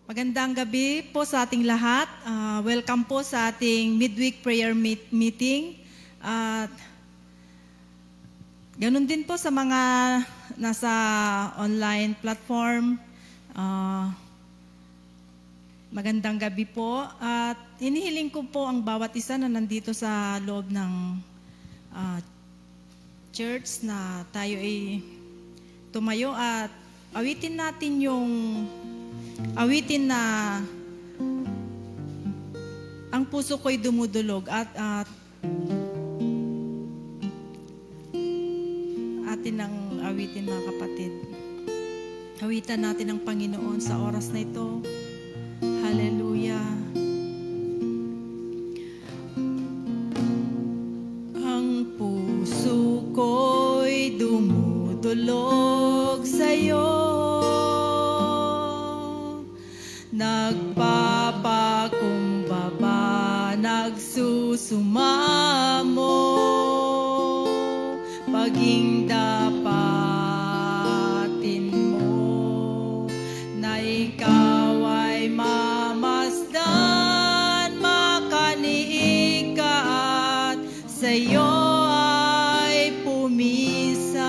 Magandang gabi po sa ating lahat. Welcome po sa ating midweek prayer meeting. At ganun din po sa mga nasa online platform. Magandang gabi po. At hinihiling ko po ang bawat isa na nandito sa loob ng church na tayo ay tumayo at awitin natin yung awitin na ang puso ko'y dumudulog at atin ang awitin, mga kapatid. Awitan natin ang Panginoon sa oras na ito. Hallelujah. Ang puso ko'y dumudulog sa'yo, nagpapakumbaba, nagsusumamo, paging dapatin mo, na ikaw ay mamasdan, makaniig ka at sa'yo ay pumisan.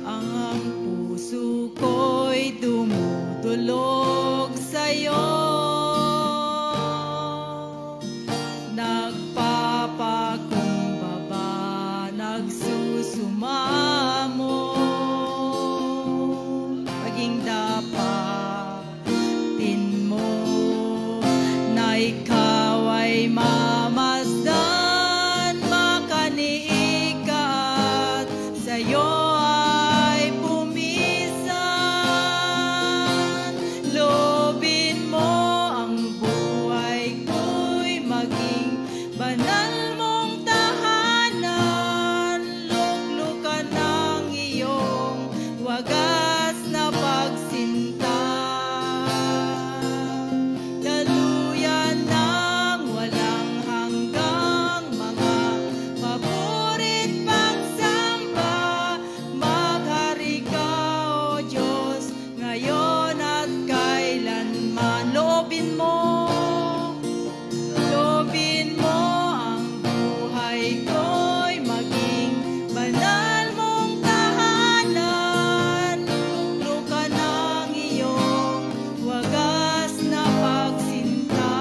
Ang puso ko'y dumudulog sa'yo, nagpapakumbaba, nagsusumamo, paging dapatin mo, na ikaw ay mamasdan, makaniig ka at sa'yo ay pumisan. Loobin mo ang buhay ko'y maging banal mong tahanan, luklukan ng iyong wagas na pagsinta, daluyan ng walang hanggang mga paborit pagsamba. Maghari ka, O Diyos, ngayon at kailanman. Loobin mo ang buhay ko'y maging banal mong tahanan, luklukan ng iyong wagas na pagsinta,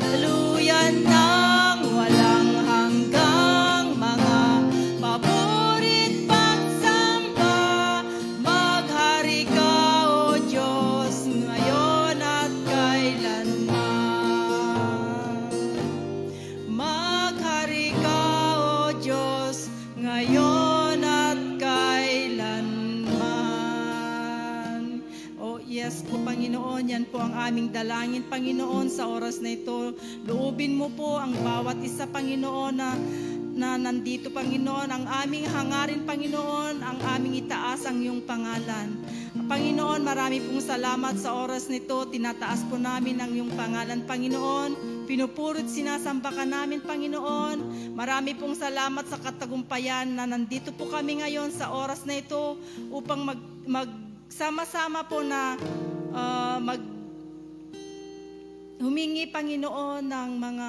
daluyan ng walang hanggang mga paborit pagsamba. Maghari ka, O Diyos, ngayon at kailanman. Maghari ka, O Diyos, ngayon at kailanman. O yes po, Panginoon, yan po ang aming dalangin, Panginoon, sa oras na ito. Loobin mo po ang bawat isa, Panginoon, na nandito, Panginoon. Ang aming hangarin, Panginoon, ang aming itaas ang iyong pangalan. Panginoon, marami pong salamat sa oras nito. Tinataas po namin ang iyong pangalan, Panginoon. Pinupurot, sinasamba ka namin, Panginoon. Marami pong salamat sa katagumpayan na nandito po kami ngayon sa oras na ito upang magsama-sama po na humingi, Panginoon, ng mga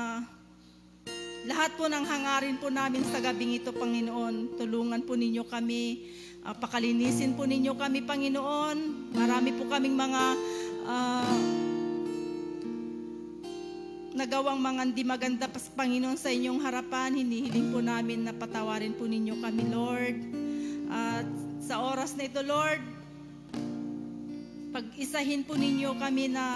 lahat po ng hangarin po namin sa gabing ito, Panginoon. Tulungan po ninyo kami, pakalinisin po ninyo kami, Panginoon. Marami po kaming mga nagawang mga hindi maganda, Panginoon, sa inyong harapan. Hinihiling po namin na patawarin po ninyo kami, Lord. At sa oras na ito, Lord, pag-isahin po ninyo kami na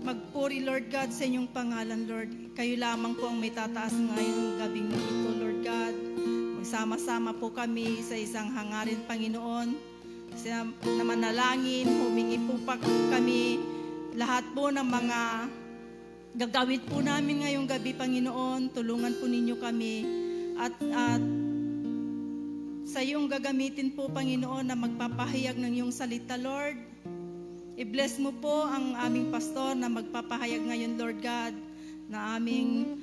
magpuri, Lord God, sa inyong pangalan, Lord. Kayo lamang po ang may tataas ngayong gabing ito, Lord God. Magsama-sama po kami sa isang hangarin, Panginoon, na manalangin. Humingi po pa kami lahat po ng mga gagawin po namin ngayong gabi, Panginoon. Tulungan po ninyo kami at sa iyong gagamitin po, Panginoon, na magpapahayag ng iyong salita, Lord. I-bless mo po ang aming pastor na magpapahayag ngayon, Lord God, na aming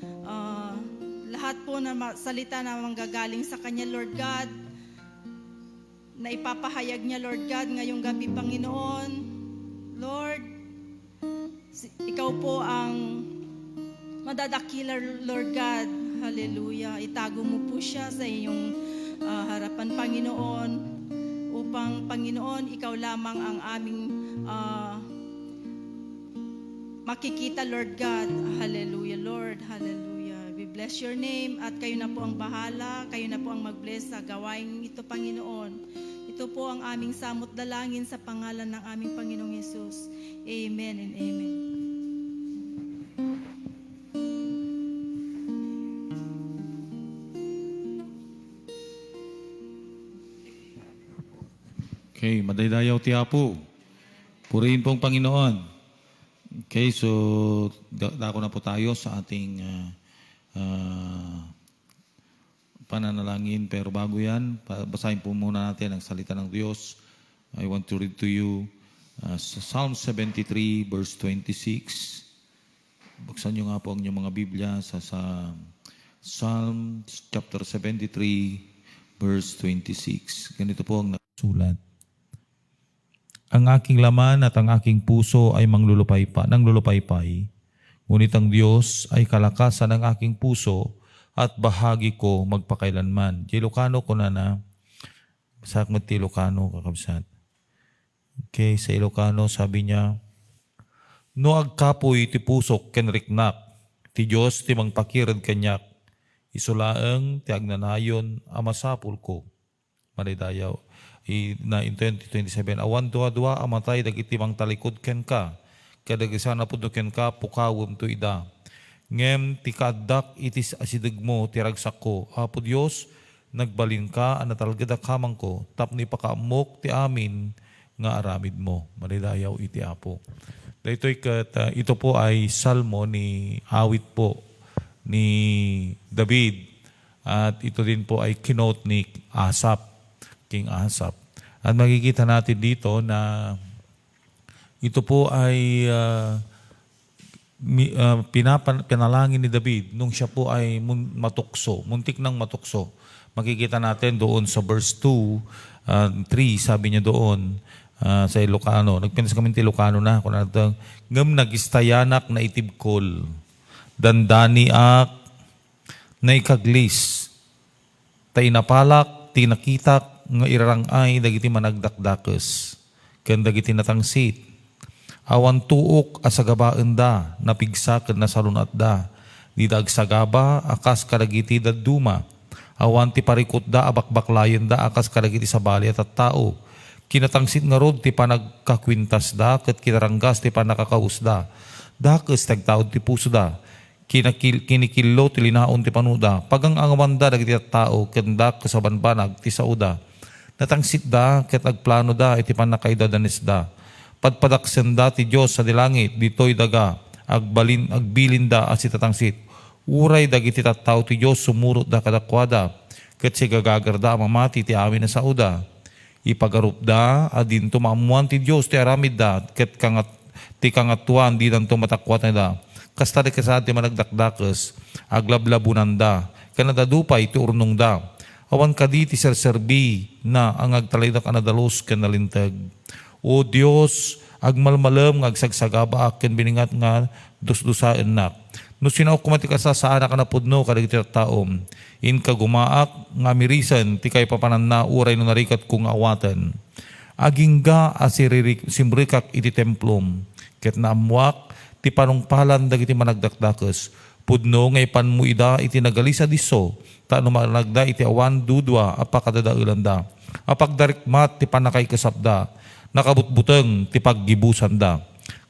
lahat po na salita na manggagaling sa Kanya, Lord God, na ipapahayag niya, Lord God, ngayong gabi, Panginoon. Lord, Ikaw po ang madadakila, Lord God. Hallelujah. Itago mo po siya sa iyong harapan, Panginoon, upang, Panginoon, Ikaw lamang ang aming makikita, Lord God. Hallelujah, Lord. Hallelujah. We bless your name at kayo na po ang bahala, kayo na po ang mag-bless sa gawain ito, Panginoon. Ito po ang aming samot dalangin sa pangalan ng aming Panginoong Yesus. Amen and amen. Okay, madaydayaw ti Apo. Purihin pong Panginoon. Okay, so dako na po tayo sa ating pananalangin. Pero bago yan, basahin po muna natin ang salita ng Diyos. I want to read to you Psalm 73 verse 26. Buksan nyo nga po ang inyong mga Biblia sa Psalm chapter 73 verse 26. Ganito po ang nasulat. Ang aking laman at ang aking puso ay nanglulupaypay. Ngunit ang Diyos ay kalakasan ng aking puso at bahagi ko magpakailanman. Di Ilocano ko na sakmat ti Ilocano kakabsat. Okay, sa Ilocano sabi niya, no agkapoy ti pusok kenriknak, ti Diyos ti mangpakirad kanyak, isulaeng ti agnanayon amasapul ko. Maridayaw. Na in 2027, awan dua-dua amatay dagiti mang talikod ken ka, kadagisana pudno ken ka pukawem to ida. Ngem ti kaaddak itis asideg mo ti ragsak ko. Apo Dios, nagbalin ka anatalgada kamang ko, tapni pakaamok ti amin nga aramid mo. Maridayaw iti Apo. Ito po ay salmo ni awit po ni David at ito din po ay kinote ni King Asaph. At makikita natin dito na ito po ay pinalangin ni David nung siya po ay matukso, muntik ng matukso. Makikita natin doon sa verse 2, 3, sabi niya doon sa Ilocano. Nagpinas kami ti Ilocano na. Kung natin, ngam nagistayanak na itibkol, dandaniak na ikaglis, tay napalak, tinakitak, nga irarangay dagiti managdakdakes ken dagiti natangsit awan tuok asagabaen da napigsa ken nasalunat da di dagsagaba akas kadagiti dadduma awan ti parikot da abakbaklayen da akas kadagiti sabali at tao kinatangsit nga rod ti panagkakwintas da ket kinaranggas ti panakakaus da dakes tagtaod ti puso da kinikillo ti linaon ti panuda pagang angawanda dagiti tao ken da kasabanbanag ti sauda natangsit da, ket agplano da, iti panakaidadanis da. Padpadaksen da ti Diyos sa dilangit, dito'y daga, agbilin da as itatangsit. Uray dagiti tattao ti Diyos, sumurot da kadakwada, ket si gagagarda mamati ti amin na sauda. Ipagarup da, adin tumamuan ti Diyos, ti aramid da, ket ti kangatuan, di dan tumatakwat na da. Kasta di kasad ti managdakdakes, aglablabunan da, kanadadupay ti urnong da. Awan kadi ti serserbi na ang agtalaydak anadalos ken nalintag. O Dios, agmalmalem nga agsagsagaba ken biningat nga dusdusaen nak. No sinaw kumatikasa sa anak na pudno kadagiti taom. In kagumaak nga mirisan ti kay papanan na uray no narikat kung awatan. Agingga simrikak iti templom. Ket naamwak ti panungpalan dagiti managdakdakes. Pudno nga ipanmo ida iti nagalisa diso. Tano malagda iti awan dudwa apakadadaelan da. Apagdarikmat ti panakay kasapda. Nakabutbuteng ti paggibusan da.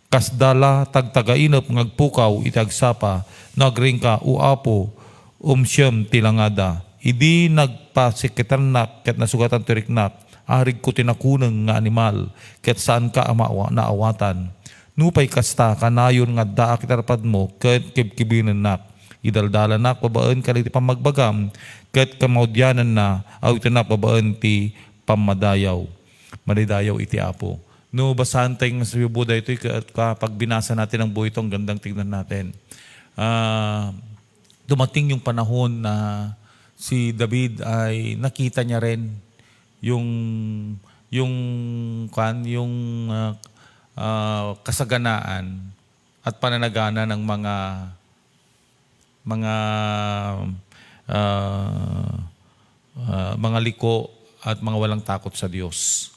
Kasdala tagtagainop ngagpukaw iti agsapa. Nagringka uapo umsyem ti langada. Idi nagpasikitanak ket nasugatan ti riknak. Arig ko tinakuneng nga animal ket saan ka amawa naawatan. Nupay kasta kanayon nga daak itarpad mo ket kibkibinan nak. Idaldala na pabaen ka ti pamagbagam ket kamaudyanan na aw ito na pabaen ti pamadayaw. Madidayaw iti Apo. No basahan tayong sa Buda ito kapag binasa natin ang buhay ito, ang gandang tignan natin. dumating yung panahon na si David ay nakita niya rin yung kasaganaan at pananagana ng mga liko at mga walang takot sa Diyos.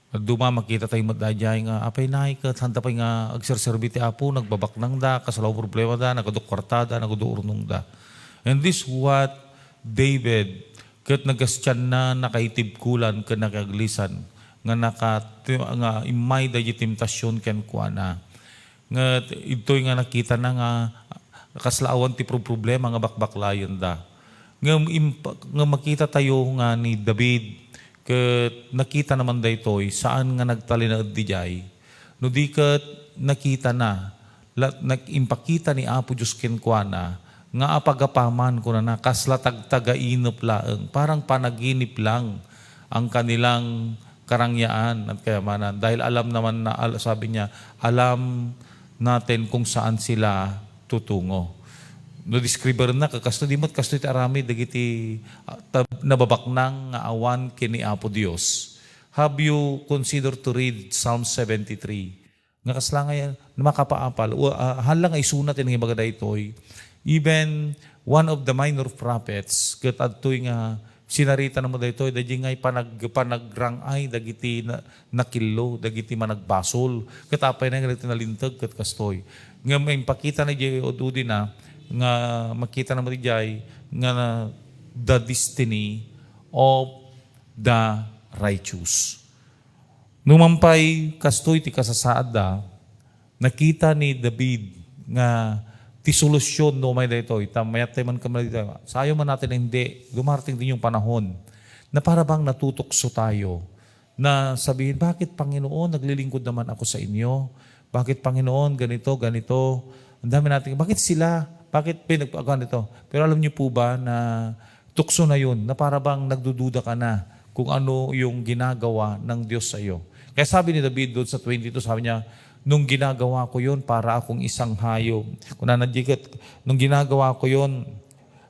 At duma makita tayo madadjay nga apay naay ka handa pay nga agserserbi ti Apo nagbabaknang da kasalaw problema da nagadukwarta da nagaduurnong da. And this what David ket nagastyan na nakaitib kulan ken nakaglisan nga imay da temptasyon ken kuana. Nga ito'y nga nakita na nga kaslaawan ti problema nga bakbaklayan da. Nga makita tayo nga ni David ket nakita naman daytoy saan nga nagtalinaed di jay no di ket nakita na nagimpakita ni Apo Dios ken kuana nga apagapaman ko na kasla tagtagainop laeng parang panaginip lang ang kanilang karangyaan at kayamanan dahil alam naman na sabi niya alam natin kung saan sila tutungo. No describer na kakasto di mat kasto iti arami dagiti nababaknang nga awan kini Apo Dios. Have you considered to read Psalm 73? Nga kasla nga yan makapaapal halang ay sunat nga bagada itoy. Even one of the minor prophets ket adtoy nga sinarita naman daytoy dadji ngay panagrangay dagiti nakillo dagiti managbasol ket apay na nga tinalintag ket kastoy. Nga may pakita na di odudi na nga makita naman di jay nga the destiny of the righteous. Numampay kastoy ti kasasaad da, nakita ni David nga ti solusyon no may daytoy tamayat tayo man kamay dito. Sayo man natin hindi dumarating din yung panahon na para bang natutokso tayo na sabihin bakit Panginoon naglilingkod naman ako sa inyo? Bakit Panginoon ganito ganito? Ang dami natin bakit sila bakit pinagpagawa nito? Pero alam niyo po ba na tukso na yun, na para bang nagdududa ka na kung ano yung ginagawa ng Diyos sa iyo. Kaya sabi ni David doon sa 22, sabi niya, nung ginagawa ko yun para akong isang hayop. Kung nanadikit, nung ginagawa ko yun,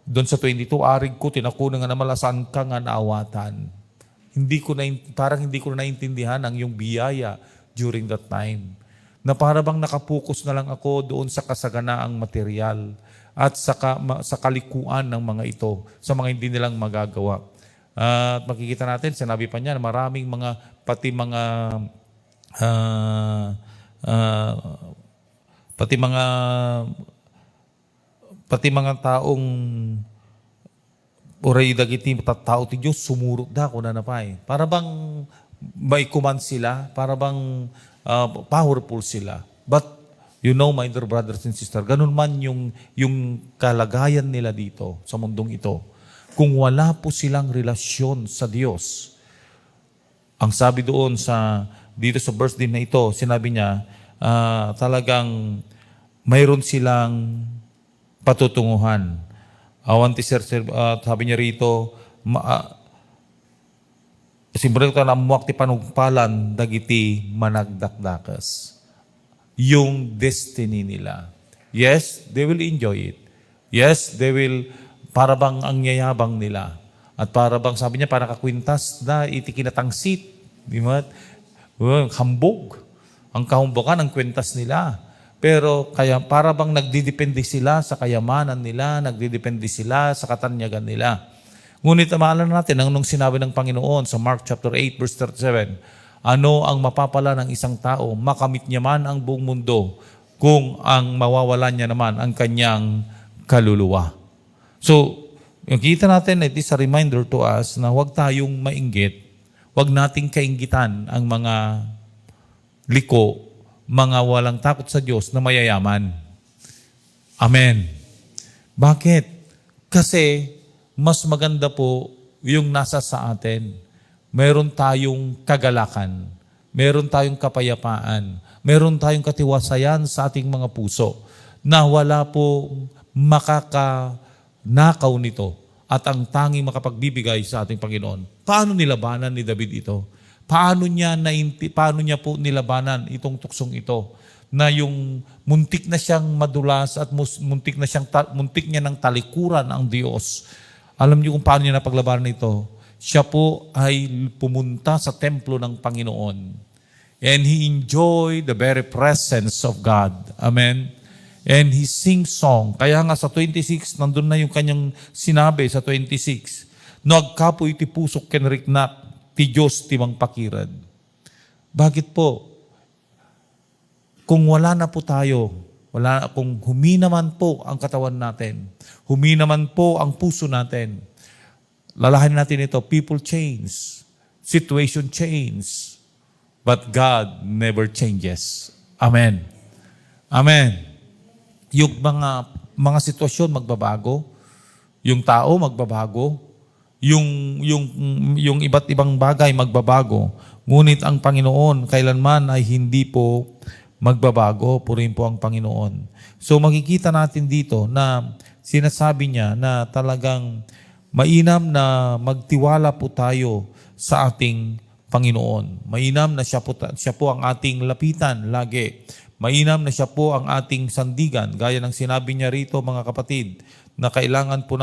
doon sa 22, arig ko, tinakunan nga na malasan ka nga naawatan. Parang hindi ko na naintindihan ang yung biyaya during that time. Na para bang nakapokus na lang ako doon sa kasaganaang material at sa kalikuan ng mga ito, sa mga hindi nilang magagawa. At makikita natin, sinabi pa niya, maraming mga, pati mga taong oray dagiti tao ti Diyos, sumurot da ko na napay. Para bang may command sila, para bang powerful sila. But you know, my dear brothers and sisters, ganun man yung kalagayan nila dito sa mundong ito. Kung wala po silang relasyon sa Diyos, ang sabi doon dito sa verse din na ito, sinabi niya, talagang mayroon silang patutunguhan. Sabi niya rito, simbolo ito na amuak ti panugpalan dagiti managdakdakas. Yung destiny nila. Yes, they will enjoy it. Yes, they will, para bang ang yayabang nila. At para bang, sabi niya, para kakwintas na iti kinatangsit. Di ba? Hambog. Ang kahumbokan, ang kwintas nila. Pero kaya para bang nagdidepende sila sa kayamanan nila, nagdidepende sila sa katanyagan nila. Ngunit maalala natin, nung sinabi ng Panginoon sa Mark chapter 8, verse 37, ano ang mapapala ng isang tao? Makamit niya man ang buong mundo kung ang mawawalan niya naman ang kanyang kaluluwa. So, yung kita natin, it is a reminder to us na huwag tayong mainggit, huwag nating kainggitan ang mga liko, mga walang takot sa Diyos na mayayaman. Amen. Bakit? Kasi mas maganda po yung nasa sa atin. Meron tayong kagalakan, meron tayong kapayapaan, meron tayong katiwasayan sa ating mga puso na wala po makakanakaw nito at ang tanging makapagbibigay sa ating Panginoon. Paano nilabanan ni David ito? Paano niya po nilabanan itong tuksong ito? na yung muntik na siyang madulas at muntik niya ng talikuran ang Diyos. Alam niyo kung paano niya napaglabanan ito? Siya po ay pumunta sa templo ng Panginoon. And he enjoyed the very presence of God. Amen? And he sings song. Kaya nga sa 26, nandun na yung kanyang sinabi sa 26. Nagkapoy ti pusok ken riknak, ti Diyos ti mangpakirad. Bakit po? Kung wala na po tayo, kung humina man po ang katawan natin, humina man po ang puso natin, lalahanin natin ito, people change, situation change, but God never changes. Amen. Amen. Yung mga sitwasyon magbabago, yung tao magbabago, yung iba't ibang bagay magbabago, ngunit ang Panginoon kailanman ay hindi po magbabago, purihin po ang Panginoon. So makikita natin dito na sinasabi niya na talagang mainam na magtiwala po tayo sa ating Panginoon. Mainam na siya po ang ating lapitan lagi. Mainam na siya po ang ating sandigan. Gaya ng sinabi niya rito mga kapatid, na kailangan po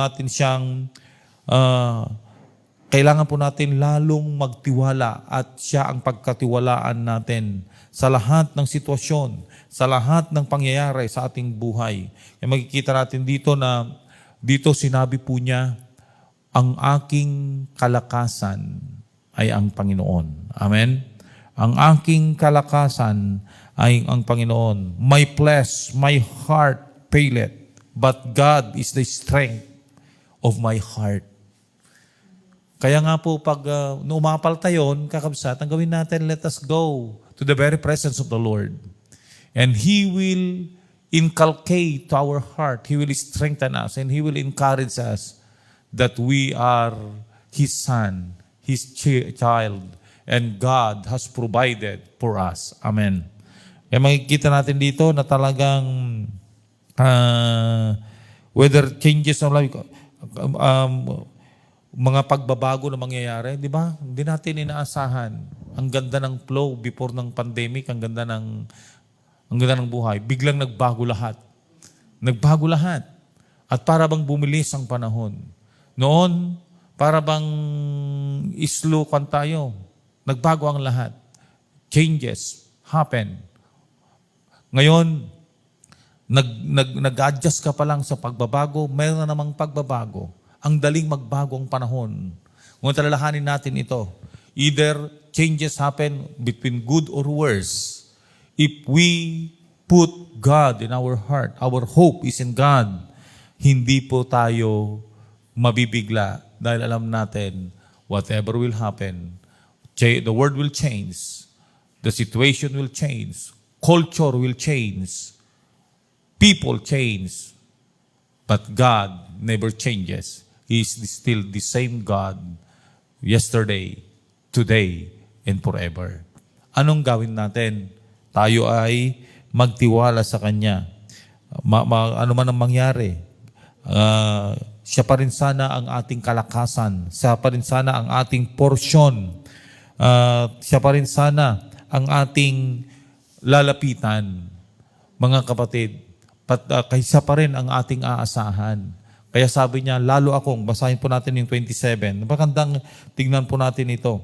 natin lalong magtiwala at siya ang pagkatiwalaan natin sa lahat ng sitwasyon, sa lahat ng pangyayari sa ating buhay. Kaya makikita natin dito na dito sinabi po niya, ang aking kalakasan ay ang Panginoon. Amen? Ang aking kalakasan ay ang Panginoon. My flesh, my heart faileth, but God is the strength of my heart. Kaya nga po, pag umapal tayo, kakabsat, ang gawin natin, let us go to the very presence of the Lord. And He will inculcate to our heart, He will strengthen us, and He will encourage us that we are His son, His child, and God has provided for us. Amen. Kaya makikita natin dito na talagang whether changes of life, mga pagbabago na mangyayari, di ba? Hindi natin inaasahan. Ang ganda ng flow before ng pandemic, ang ganda ng buhay. Biglang nagbago lahat. Nagbago lahat. At para bang bumilis ang panahon. Noon, para bang slow tayo. Nagbago ang lahat. Changes happen. Ngayon, nag-adjust ka pa lang sa pagbabago, mayroon na namang pagbabago. Ang daling magbago ang panahon. Ngunit alalahanin natin ito. Either changes happen between good or worse. If we put God in our heart, our hope is in God, hindi po tayo mabibigla dahil alam natin whatever will happen, the world will change, the situation will change, culture will change, people change, but God never changes. He is still the same God yesterday, today, and forever. Anong gawin natin? Tayo ay magtiwala sa Kanya. Ano man ang mangyari, siya pa rin sana ang ating kalakasan. Siya pa rin sana ang ating porsyon. Siya pa rin sana ang ating lalapitan. Mga kapatid, kaysa pa rin ang ating aasahan. Kaya sabi niya, lalo akong, basahin po natin yung 27. Magandang tignan po natin ito.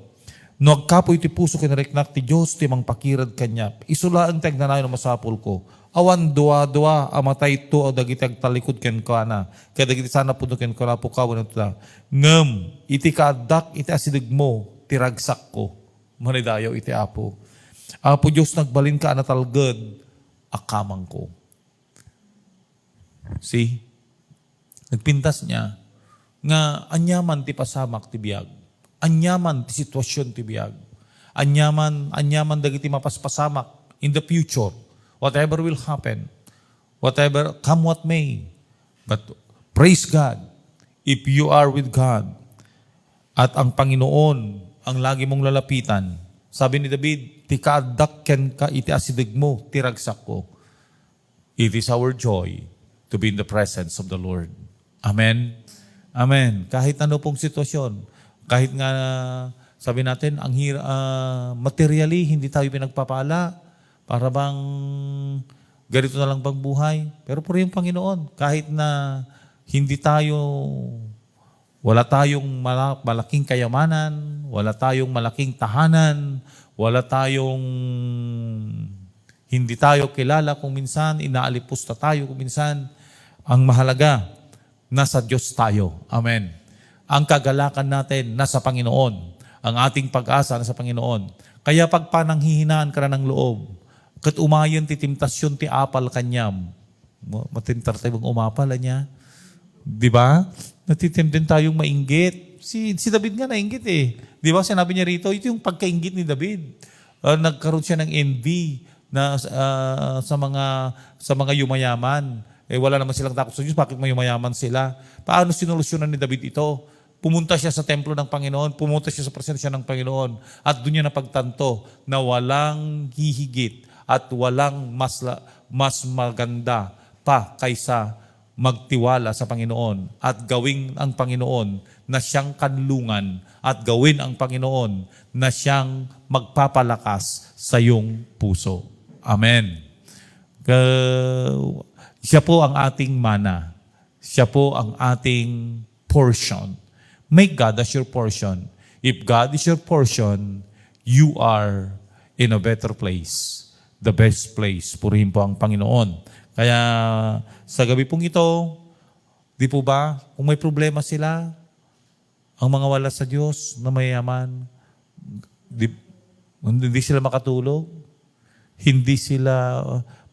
Nagkapoy ti puso kinariknak ti Diyos ti mangpakirad kanya. Isulaan tagnanayon ng masapul ko. Awan dua-dua amatay ito o dagitag talikod ken ko na. Kaya dagiti sana po ken ko na po kawan ito na. Ngem, iti kaadak iti asidig mo, tiragsak ko. Manidayo iti apo. Apo Diyos nagbalin ka na talged, akamang ko. See? Nagpintas niya nga anyaman ti pasamak ti biyag. Anyaman ti sitwasyon ti biyag. Anyaman dagiti mapaspasamak in the future. Whatever will happen. Whatever, come what may. But praise God. If you are with God at ang Panginoon ang lagi mong lalapitan. Sabi ni David, ti kaadak ken ka iti asidig mo, tiragsak ko. It is our joy to be in the presence of the Lord. Amen? Amen. Kahit ano pong sitwasyon, kahit nga sabi natin, materially, hindi tayo pinagpapala, Para bang ganito na lang bang buhay? Pero purihin Panginoon, kahit na hindi tayo, wala tayong malaking kayamanan, wala tayong malaking tahanan, wala tayong, hindi tayo kilala kung minsan, inaalipusta tayo kung minsan, ang mahalaga, nasa Diyos tayo. Amen. Ang kagalakan natin, nasa Panginoon. Ang ating pag-asa, nasa Panginoon. Kaya pag pananghihinaan ka na ng loob, kat umayon ti temptasyon ti apal kanyam. Matintar tayo umapal niya. Di ba? Natitim din tayong mainggit. Si David nga nainggit eh. Di ba? Sinabi niya rito, ito yung pagkainggit ni David. Nagkaroon siya ng envy na sa mga yumayaman. Eh wala naman silang takot sa Diyos, bakit may yumayaman sila? Paano sinolusyonan ni David ito? Pumunta siya sa templo ng Panginoon, pumunta siya sa presensya ng Panginoon, at doon niya napagtanto na walang hihigit at walang mas maganda pa kaysa magtiwala sa Panginoon at gawin ang Panginoon na siyang kanlungan at gawin ang Panginoon na siyang magpapalakas sa iyong puso. Amen. Siya po ang ating mana. Siya po ang ating portion. Make God as your portion. If God is your portion, you are in a better place. The best place. Purihin po ang Panginoon. Kaya sa gabi pong ito, di po ba, kung may problema sila, ang mga wala sa Diyos na mayaman, hindi sila makatulog, hindi sila,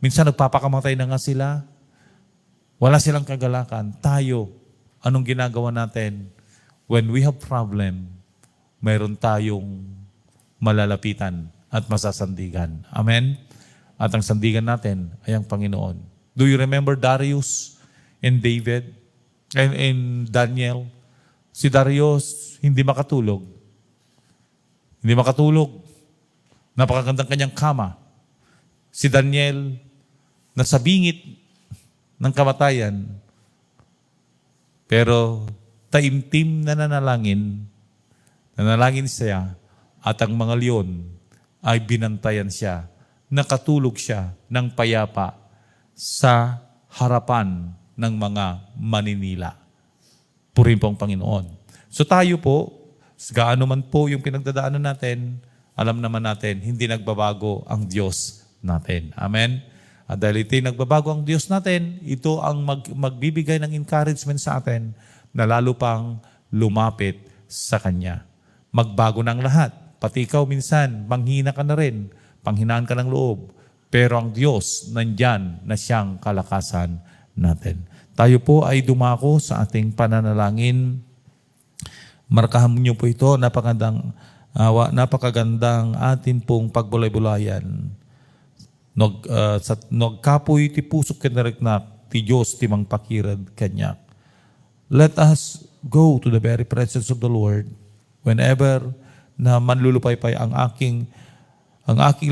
minsan nagpapakamatay na nga sila, wala silang kagalakan. Tayo, anong ginagawa natin? When we have problem, mayroon tayong malalapitan at masasandigan. Amen? At ang sandigan natin ay ang Panginoon. Do you remember Darius and David and Daniel? Si Darius hindi makatulog. Hindi makatulog. Napakagandang kanyang kama. Si Daniel nasa bingit ng kamatayan. Pero taimtim na nanalangin siya at ang mga leon ay binantayan siya. Nakatulog siya ng payapa sa harapan ng mga maninila. Purihin po ang Panginoon. So tayo po, gaano man po yung pinagdadaanan natin, alam naman natin, hindi nagbabago ang Diyos natin. Amen? At dahil ito nagbabago ang Diyos natin, ito ang magbibigay ng encouragement sa atin na lalo pang lumapit sa Kanya. Magbago ng lahat. Pati ikaw minsan, manghina ka na rin, panghinaan ka ng loob. Pero ang Diyos, nandyan na siyang kalakasan natin. Tayo po ay dumako sa ating pananalangin. Markahan niyo po ito, napakagandang atin pong pagbulay-bulayan. Nagkapoy ti pusok kinariknak, ti Diyos ti mangpakirad kanyak. Let us go to the very presence of the Lord whenever na manlulupaypay ang aking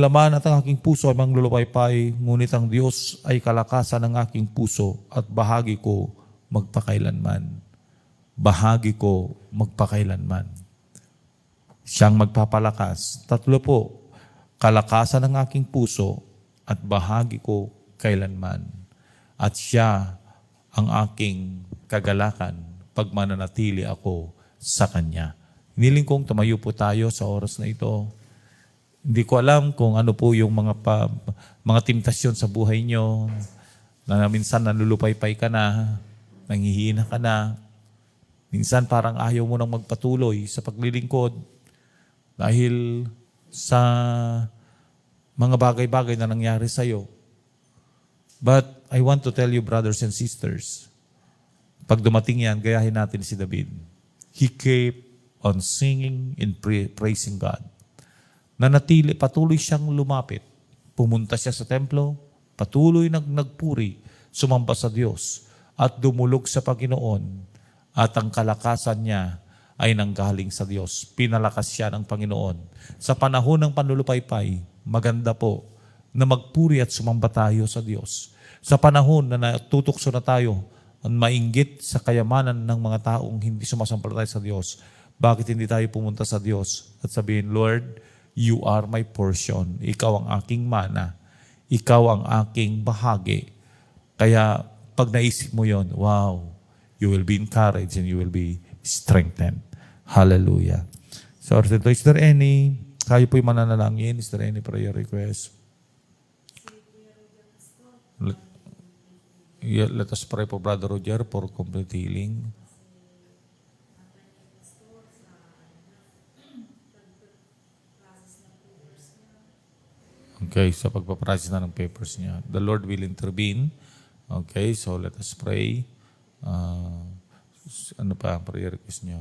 laman at ang aking puso ay manglulupaypay, ngunit ang Diyos ay kalakasan ng aking puso at bahagi ko magpakailanman. Bahagi ko magpakailanman. Siyang magpapalakas. Tatlo po, kalakasan ng aking puso at bahagi ko kailanman. At siya ang aking kagalakan pag mananatili ako sa Kanya. Hiniling kong tumayo po tayo sa oras na ito. Hindi ko alam kung ano po yung mga temptasyon sa buhay nyo na minsan nalulupaypay ka na, nanghihina ka na, minsan parang ayaw mo nang magpatuloy sa paglilingkod dahil sa mga bagay-bagay na nangyari sa'yo. But I want to tell you, brothers and sisters, pag dumating yan, gayahin natin si David. He kept on singing and praising God. Patuloy siyang lumapit. Pumunta siya sa templo, patuloy nagpuri, sumamba sa Diyos, at dumulog sa Panginoon, at ang kalakasan niya ay nanggaling sa Diyos. Pinalakas siya ng Panginoon. Sa panahon ng panlulupaypay, maganda po na magpuri at sumamba tayo sa Diyos. Sa panahon na natutokso na tayo, ang mainggit sa kayamanan ng mga taong hindi sumasampalataya sa Diyos, bakit hindi tayo pumunta sa Diyos at sabihin, Lord, You are my portion. Ikaw ang aking mana. Ikaw ang aking bahagi. Kaya pag naisip mo yon, wow, you will be encouraged and you will be strengthened. Hallelujah. So, is there any, kayo po'y mananalangin? Is there any prayer request? Let us pray for Brother Roger for complete healing. Okay, sa pagpaprocess na ng papers niya. The Lord will intervene. Okay, so let us pray. Ano pa ang prayer request niyo?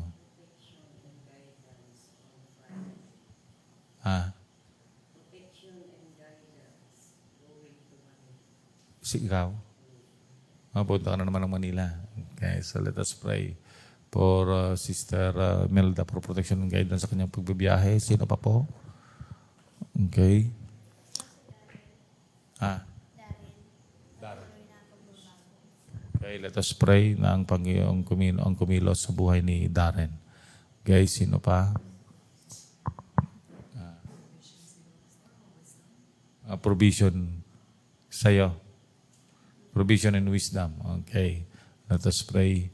Si ikaw? Punta ka na naman ng Manila. Okay, so let us pray for Sister Melda for protection and guidance sa kanyang pagbibiyahe. Sino pa po? Okay. Okay, let us pray na ang Panginoong kumilos sa buhay ni Darren. Guys, sino pa? Provision sa'yo. Provision and wisdom. Okay. Let us pray.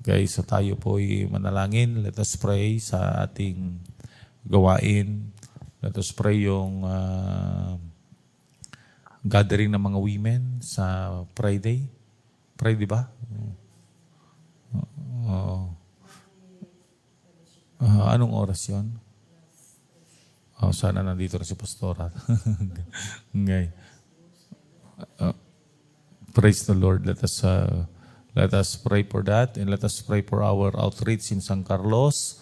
Guys, so tayo po'y manalangin. Let us pray sa ating gawain. Let us pray yung gathering ng mga women sa Friday. Friday ba? Anong oras yun? Sana nandito na si Pastora. Okay. Praise the Lord. Let us pray for that and let us pray for our outreach in San Carlos.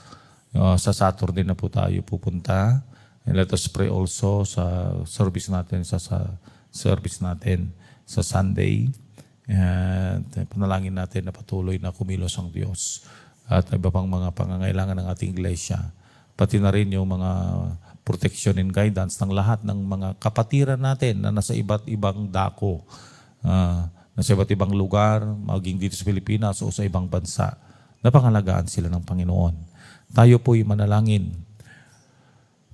Sa Saturday na po tayo pupunta. And let us pray also sa service natin sa service natin sa Sunday. At panalangin natin na patuloy na kumilos ang Diyos at iba pang mga pangangailangan ng ating iglesia. Pati na rin yung mga protection and guidance ng lahat ng mga kapatiran natin na nasa iba't ibang dako, nasa iba't ibang lugar, maging dito sa Pilipinas o sa ibang bansa. Napangalagaan sila ng Panginoon. Tayo po'y manalangin.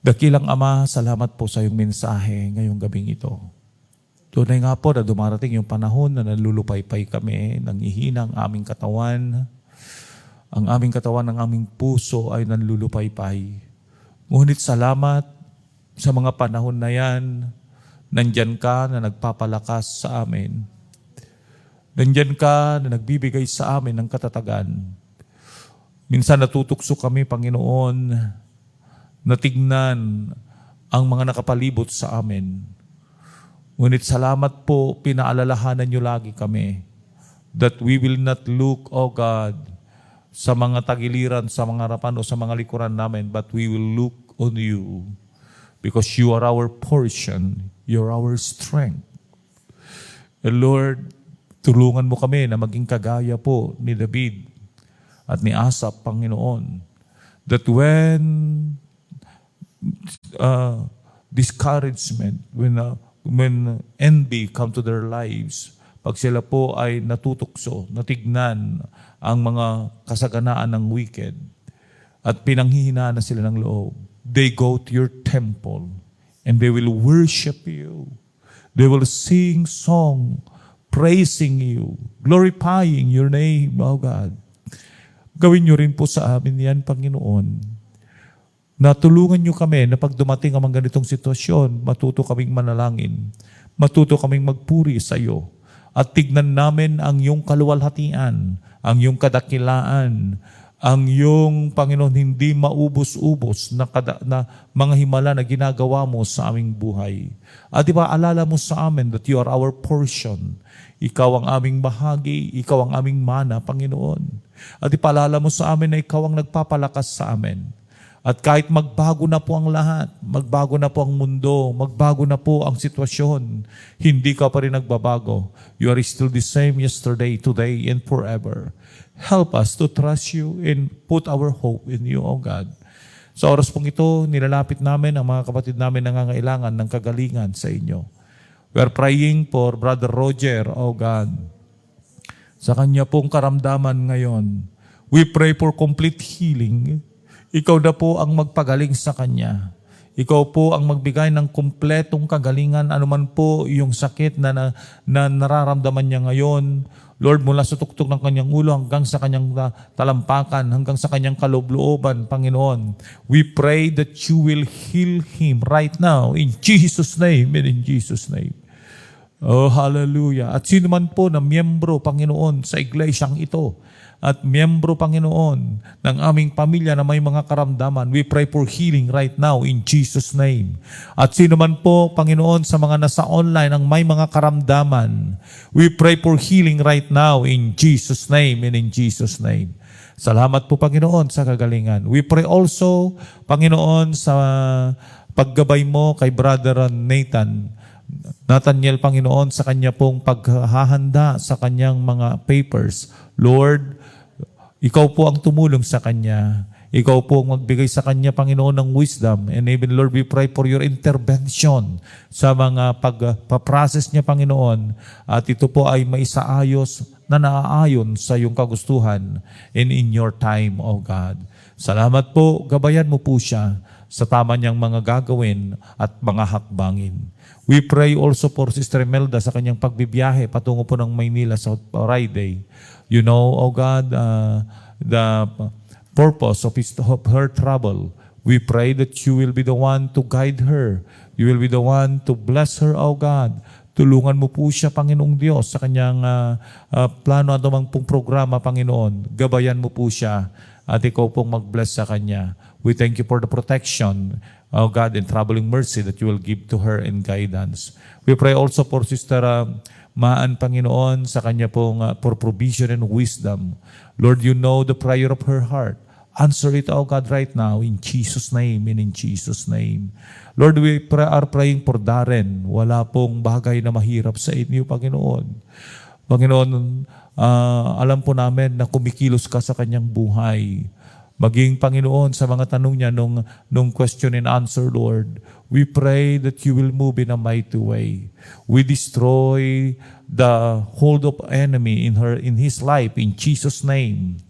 Dakilang Ama, salamat po sa iyong mensahe ngayong gabing ito. Tunay nga po na dumarating yung panahon na nalulupaypay kami, nanghihina ang aming katawan. Ang aming katawan, ang aming puso ay nanlulupaypay. Ngunit salamat sa mga panahon na yan, nandyan ka na nagpapalakas sa amin. Nandyan ka na nagbibigay sa amin ng katatagan. Minsan natutukso kami, Panginoon, na tignan ang mga nakapalibot sa amin. Ngunit salamat po, pinaalalahanan niyo lagi kami that we will not look, O God, sa mga tagiliran, sa mga harapan o sa mga likuran namin, but we will look on you because you are our portion, you are our strength. And Lord, tulungan mo kami na maging kagaya po ni David at ni Asaph, Panginoon, that when discouragement, when envy come to their lives, pag sila po ay natutukso, natignan ang mga kasaganaan ng wicked at pinanghihinaan na sila ng loob, they go to your temple and they will worship you. They will sing song, praising you, glorifying your name, O God. Gawin niyo rin po sa amin yan, Panginoon. Natulungan niyo kami na pag dumating ang mga ganitong sitwasyon, matuto kaming manalangin, matuto kaming magpuri sa iyo, at tignan namin ang iyong kaluwalhatian, ang iyong kadakilaan, ang iyong, Panginoon, hindi maubos-ubos na mga himala na ginagawa mo sa aming buhay. At diba, alala mo sa amin that you are our portion. Ikaw ang aming bahagi, ikaw ang aming mana, Panginoon. At ipaalala mo sa amin na ikaw ang nagpapalakas sa amin. At kahit magbago na po ang lahat, magbago na po ang mundo, magbago na po ang sitwasyon, hindi ka pa rin nagbabago. You are still the same yesterday, today, and forever. Help us to trust you and put our hope in you, O God. Sa oras pong ito, nilalapit namin ang mga kapatid namin na nangangailangan ng kagalingan sa inyo. We are praying for Brother Roger, O God. Sa kanya pong karamdaman ngayon, we pray for complete healing. Ikaw na po ang magpagaling sa kanya. Ikaw po ang magbigay ng kumpletong kagalingan, anuman po yung sakit na nararamdaman niya ngayon. Lord, mula sa tuktok ng kanyang ulo hanggang sa kanyang talampakan, hanggang sa kanyang kaloob-looban, Panginoon. We pray that you will heal him right now in Jesus' name and in Jesus' name. Oh, hallelujah. At sino man po na miyembro, Panginoon, sa iglesyang ito, at miyembro, Panginoon, ng aming pamilya na may mga karamdaman, we pray for healing right now in Jesus' name. At sino man po, Panginoon, sa mga nasa online ang may mga karamdaman, we pray for healing right now in Jesus' name and in Jesus' name. Salamat po, Panginoon, sa kagalingan. We pray also, Panginoon, sa paggabay mo kay Brother Nathaniel, Panginoon, sa kanya pong paghahanda sa kanyang mga papers. Lord, ikaw po ang tumulong sa kanya. Ikaw po ang magbigay sa kanya, Panginoon, ng wisdom. And even, Lord, we pray for your intervention sa mga pagpaprocess niya, Panginoon. At ito po ay maisaayos na naaayon sa iyong kagustuhan and in your time, O God. Salamat po, gabayan mo po siya sa tama niyang mga gagawin at mga hakbangin. We pray also for Sister Imelda sa kanyang pagbibiyahe patungo po ng Maynila sa Friday. You know, O God, the purpose of her travel. We pray that you will be the one to guide her. You will be the one to bless her, O God. Tulungan mo po siya, Panginoong Diyos, sa kanyang plano at namang pong programa, Panginoon. Gabayan mo po siya at ikaw pong mag-bless sa kanya. We thank you for the protection, O God, and traveling mercy that you will give to her and guidance. We pray also for Sister Maan, Panginoon, sa kanya pong for provision and wisdom. Lord, you know the prayer of her heart. Answer it, O God, right now in Jesus' name and in Jesus' name. Lord, we are praying for Darren. Wala pong bagay na mahirap sa inyo, Panginoon. Panginoon, alam po namin na kumikilos ka sa kanyang buhay. Maging, Panginoon, sa mga tanong niya nung question and answer, Lord, we pray that you will move in a mighty way. We destroy the hold of enemy in his life in Jesus' name.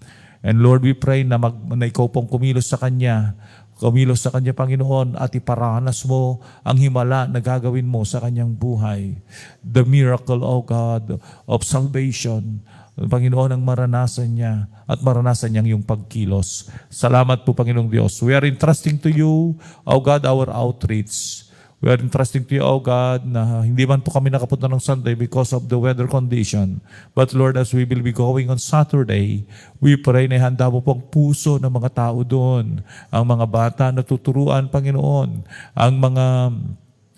And Lord, we pray na ikaw pong kumilos sa kanya, Panginoon, at iparanas mo ang himala na gagawin mo sa kanyang buhay. The miracle, O God, of salvation, Panginoon, ang maranasan niya at maranasan niyang yung pagkilos. Salamat po, Panginoong Diyos. We are entrusting to you, O God, our outreach. We are entrusting to you, O God, na hindi man po kami nakapunta ng Sunday because of the weather condition. But Lord, as we will be going on Saturday, we pray na ihanda mo po ang puso ng mga tao doon. Ang mga bata na tuturuan, Panginoon. Ang mga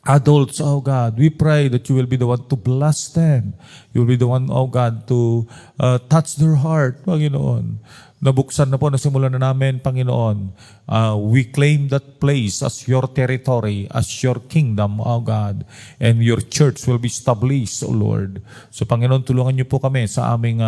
adults, oh God, we pray that you will be the one to bless them. You will be the one, oh God, to touch their heart, Panginoon. Nabuksan na po, nasimulan na namin, Panginoon. We claim that place as your territory, as your kingdom, oh God. And your church will be established, oh Lord. So Panginoon, tulungan niyo po kami sa aming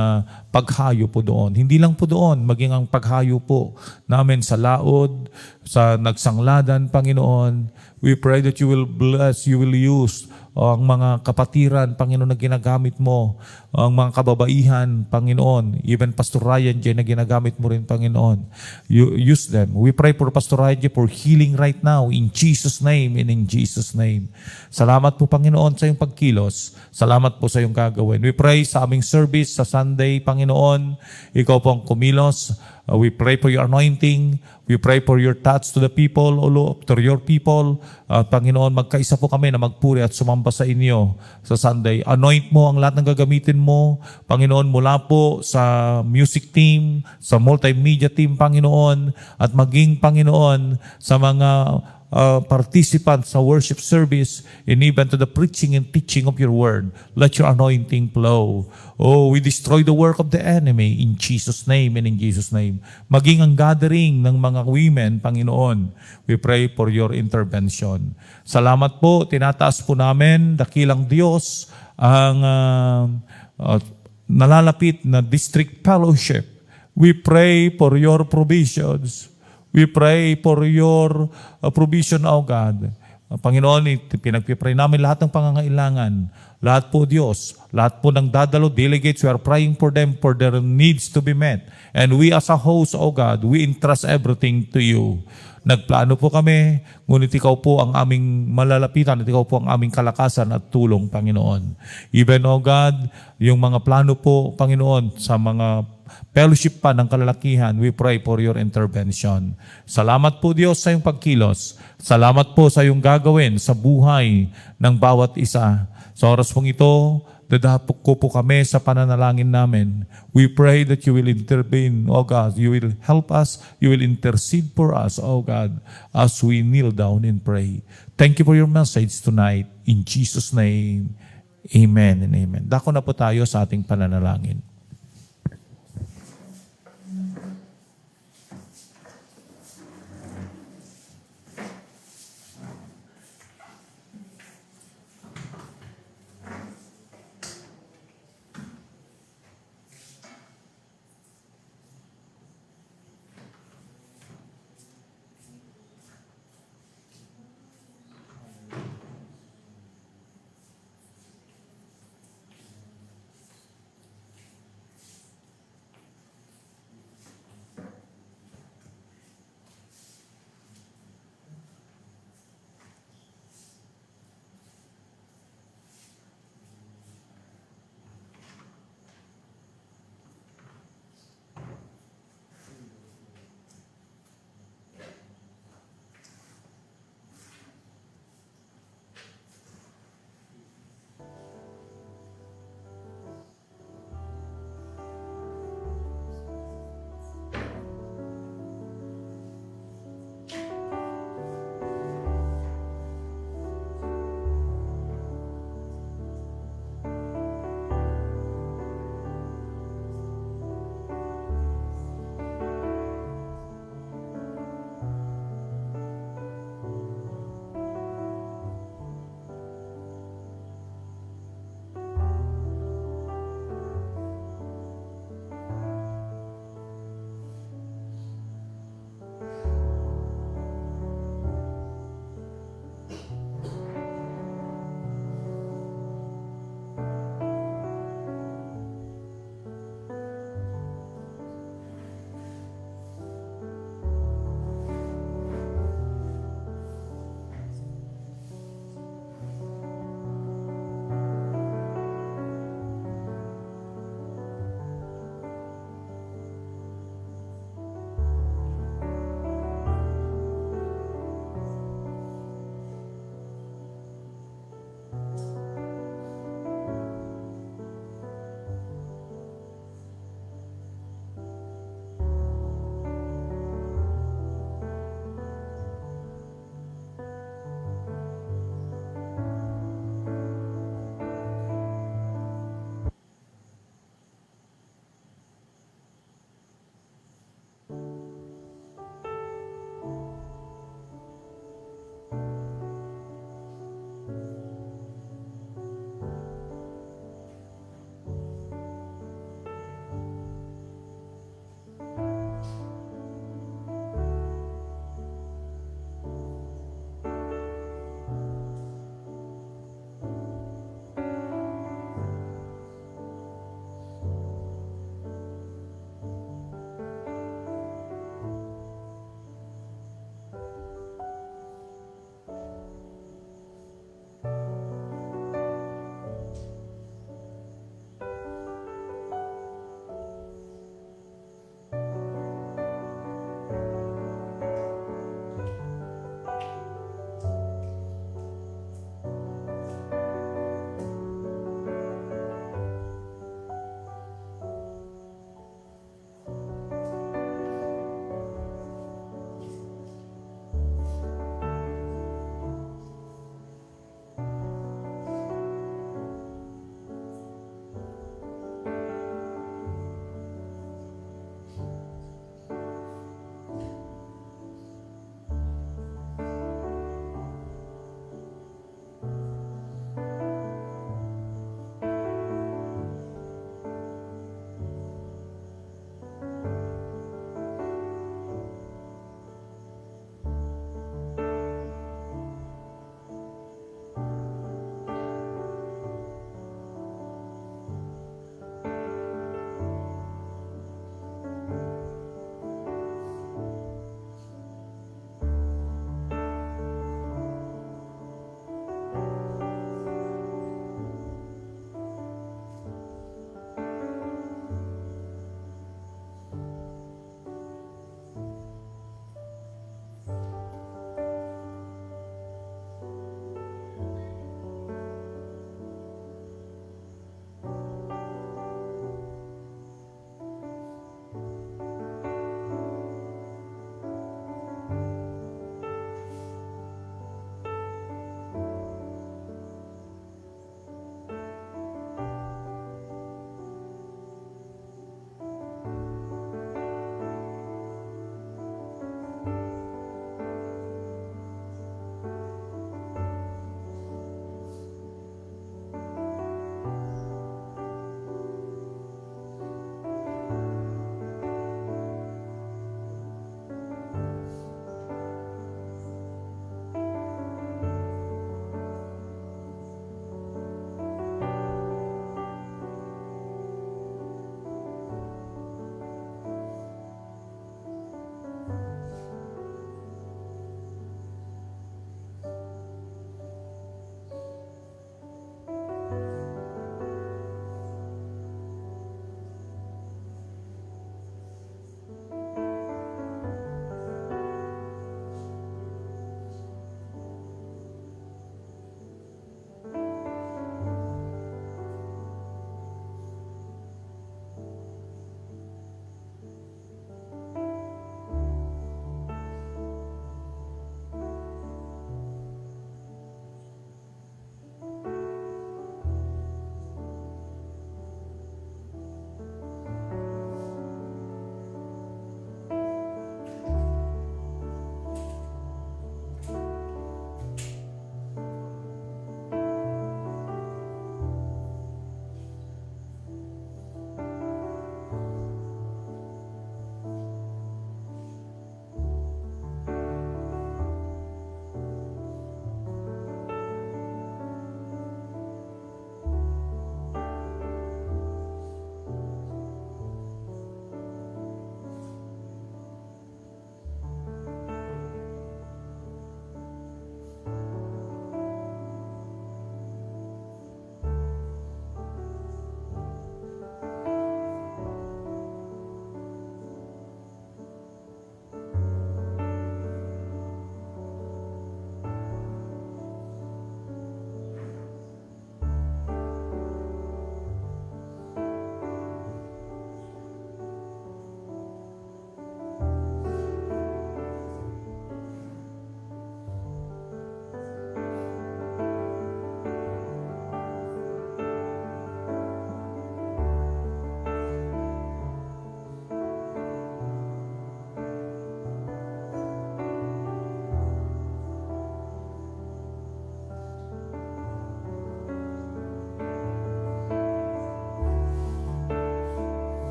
paghayo po doon. Hindi lang po doon, maging ang paghayo po namin sa laod, sa nagsangladan, Panginoon. We pray that you will bless, you will use ang mga kapatiran, Panginoon, na ginagamit mo, ang mga kababaihan, Panginoon, even Pastor Ryan dyan na ginagamit mo rin, Panginoon. You use them. We pray for Pastor Ryan for healing right now in Jesus' name and in Jesus' name. Salamat po, Panginoon, sa iyong pagkilos. Salamat po sa iyong gagawin. We pray sa aming service sa Sunday, Panginoon. Ikaw po ang kumilos. We pray for your anointing. We pray for your touch to the people, O Lord, to your people. Panginoon, magkaisa po kami na magpuri at sumamba sa inyo sa Sunday. Anoint mo ang lahat ng gagamitin mo, Panginoon, mula po sa music team, sa multimedia team, Panginoon, at maging, Panginoon, sa mga participants sa worship service, and even to the preaching and teaching of your word. Let your anointing flow. Oh, we destroy the work of the enemy in Jesus' name and in Jesus' name. Maging ang gathering ng mga women, Panginoon, we pray for your intervention. Salamat po, tinataas po namin, dakilang Diyos, ang nalalapit na district fellowship. We pray for your provisions. We pray for your provision, O God. Panginoon, pinagpipray namin lahat ng pangangailangan. Lahat po, Diyos. Lahat po ng dadalo, delegates, we are praying for them for their needs to be met. And we as a host, O God, we entrust everything to you. Nagplano po kami, ngunit ikaw po ang aming malalapitan at ikaw po ang aming kalakasan at tulong, Panginoon. Even, O God, yung mga plano po, Panginoon, sa mga fellowship pa ng kalalakihan, we pray for your intervention. Salamat po, Diyos, sa iyong pagkilos. Salamat po sa iyong gagawin sa buhay ng bawat isa. Sa oras pong ito, dadapok ko po kami sa pananalangin namin. We pray that you will intervene, O God. You will help us. You will intercede for us, O God, as we kneel down and pray. Thank you for your message tonight. In Jesus' name, amen and amen. Dako na po tayo sa ating pananalangin.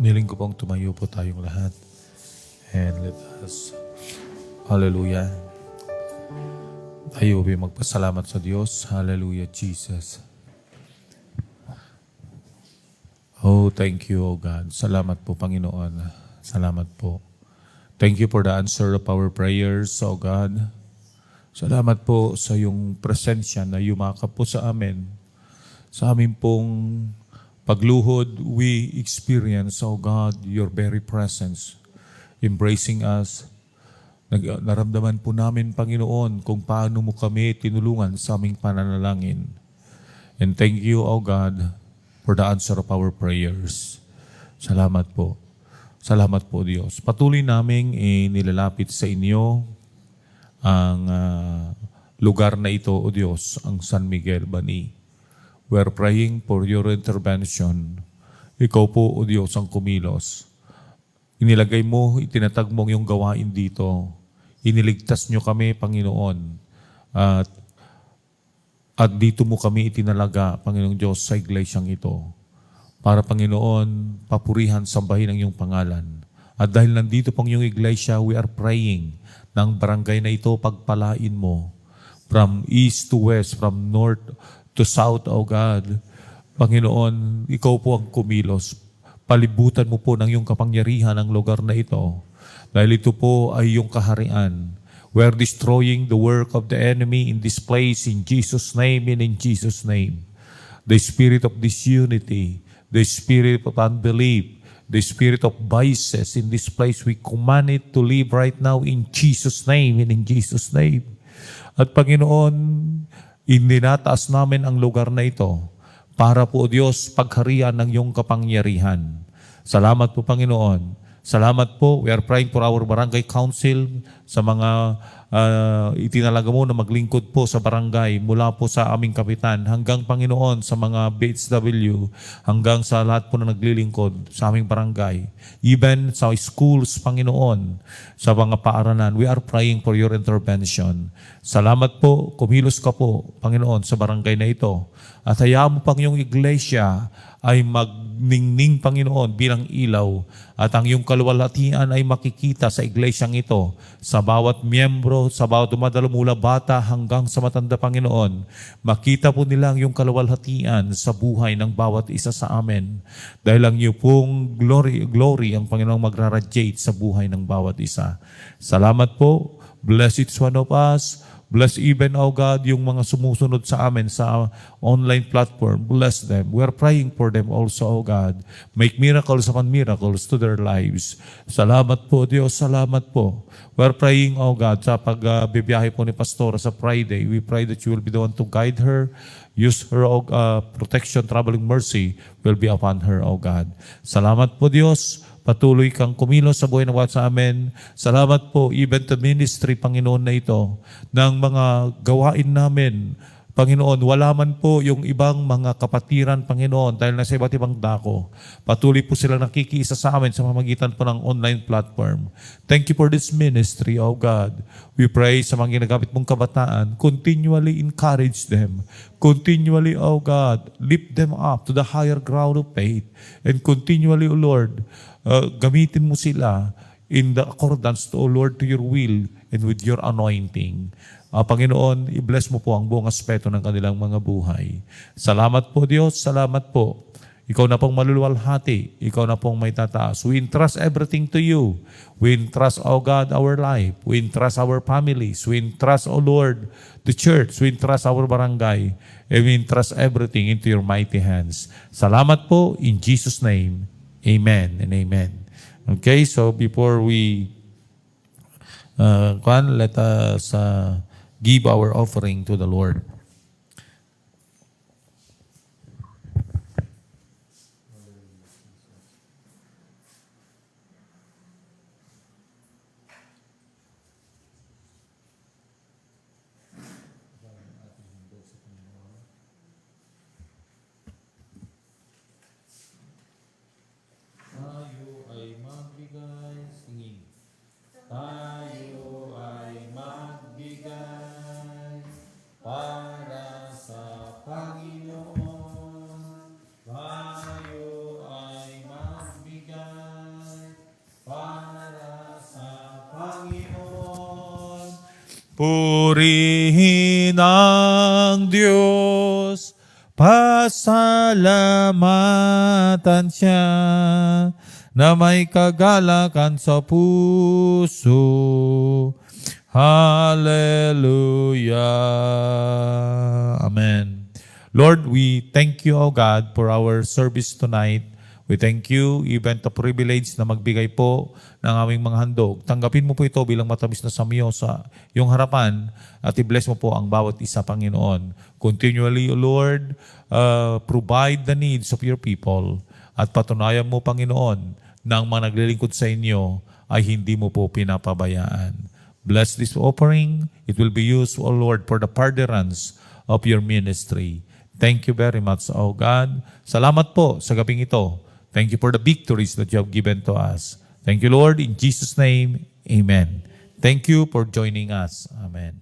Niling ko pong tumayo po tayong lahat. And let us, hallelujah. Tayo ay magpasalamat sa Diyos. Hallelujah, Jesus. Oh, thank you, oh God. Salamat po, Panginoon. Salamat po. Thank you for the answer of our prayers, oh God. Salamat po sa iyong presensya na yumakap po sa amin. Sa amin pong pagluhod, we experience, oh God, your very presence, embracing us. Naramdaman po namin, Panginoon, kung paano mo kami tinulungan sa aming pananalangin. And thank you, oh God, for the answer of our prayers. Salamat po. Salamat po, Diyos. Patuloy naming nilalapit sa inyo ang lugar na ito, O Diyos, ang San Miguel Bani. We are praying for your intervention. Ikaw po, O Diyos, ang kumilos. Inilagay mo, itinatag mo yung gawain dito. Iniligtas nyo kami, Panginoon. At dito mo kami itinalaga, Panginoong Diyos, sa iglesyang ito. Para, Panginoon, papurihan, sambahin ang iyong pangalan. At dahil nandito pang iyong iglesia, we are praying ng barangay na ito, pagpalain mo. From east to west, from north to south, O God. Panginoon, ikaw po ang kumilos. Palibutan mo po ng iyong kapangyarihan ang lugar na ito. Dahil ito po ay iyong kaharian. We are destroying the work of the enemy in this place in Jesus' name and in Jesus' name. The spirit of disunity, the spirit of unbelief, the spirit of vices in this place, we command it to live right now in Jesus' name and in Jesus' name. At Panginoon, ininataas namin ang lugar na ito para po, Diyos, pagharian ng iyong kapangyarihan. Salamat po, Panginoon. Salamat po. We are praying for our barangay council sa mga itinalaga mo na maglingkod po sa barangay mula po sa aming kapitan hanggang Panginoon sa mga BHW hanggang sa lahat po na naglilingkod sa aming barangay. Even sa schools, Panginoon, sa mga paaralan, we are praying for your intervention. Salamat po. Kumilos ka po, Panginoon, sa barangay na ito. At hayaan mo pang iyong iglesia ay magningning, Panginoon, bilang ilaw at ang iyong kaluwalhatian ay makikita sa iglesyang ito, sa bawat miyembro, sa bawat dumadalo mula bata hanggang sa matanda, Panginoon. Makita po nila ang iyong kaluwalhatian sa buhay ng bawat isa sa amin. Dahil ang iyong pong glory ang Panginoong magraradiate sa buhay ng bawat isa. Salamat po. Bless each one of us. Bless even, O God, yung mga sumusunod sa amin sa online platform. Bless them. We are praying for them also, O God. Make miracles upon miracles to their lives. Salamat po, Diyos. Salamat po. We are praying, O God, sa pagbibiyahe po ni Pastora sa Friday. We pray that you will be the one to guide her. Use her, protection, traveling mercy will be upon her, O God. Salamat po, Diyos. Patuloy kang kumilos sa buhay ng bawat sa amin. Salamat po, even to ministry, Panginoon, na ito, ng mga gawain namin. Panginoon, wala man po yung ibang mga kapatiran, Panginoon, dahil nasa iba't ibang dako. Patuloy po sila nakikiisa sa amin sa pamamagitan po ng online platform. Thank you for this ministry, O God. We pray sa mga ginagamit mong kabataan, continually encourage them. Continually, O God, lift them up to the higher ground of faith. And continually, O Lord, gamitin mo sila in the accordance to, O Lord, to your will and with your anointing. Panginoon, i-bless mo po ang buong aspeto ng kanilang mga buhay. Salamat po, Diyos. Salamat po. Ikaw na pong maluluwalhati. Ikaw na pong may tataas. We entrust everything to you. We entrust, O God, our life. We entrust our families. We entrust, O Lord, the church. We entrust our barangay. And we entrust everything into your mighty hands. Salamat po in Jesus' name. Amen and amen. Okay, so before we let us give our offering to the Lord. Tayo ay magbigay, singin. Tayo ay magbigay, Purihin ang Diyos, pasalamatan siya, na may kagalakan sa puso. Hallelujah. Amen. Lord, we thank you, O God, for our service tonight. We thank you, even the privilege na magbigay po ng aming mga handog. Tanggapin mo po ito bilang matamis na samyo sa iyong harapan at i-bless mo po ang bawat isa, Panginoon. Continually, O Lord, provide the needs of your people at patunayan mo, Panginoon, na ang mga naglilingkod sa inyo ay hindi mo po pinapabayaan. Bless this offering. It will be used, O Lord, for the furtherance of your ministry. Thank you very much, O God. Salamat po sa gabing ito. Thank you for the victories that you have given to us. Thank you, Lord. In Jesus' name, amen. Thank you for joining us. Amen.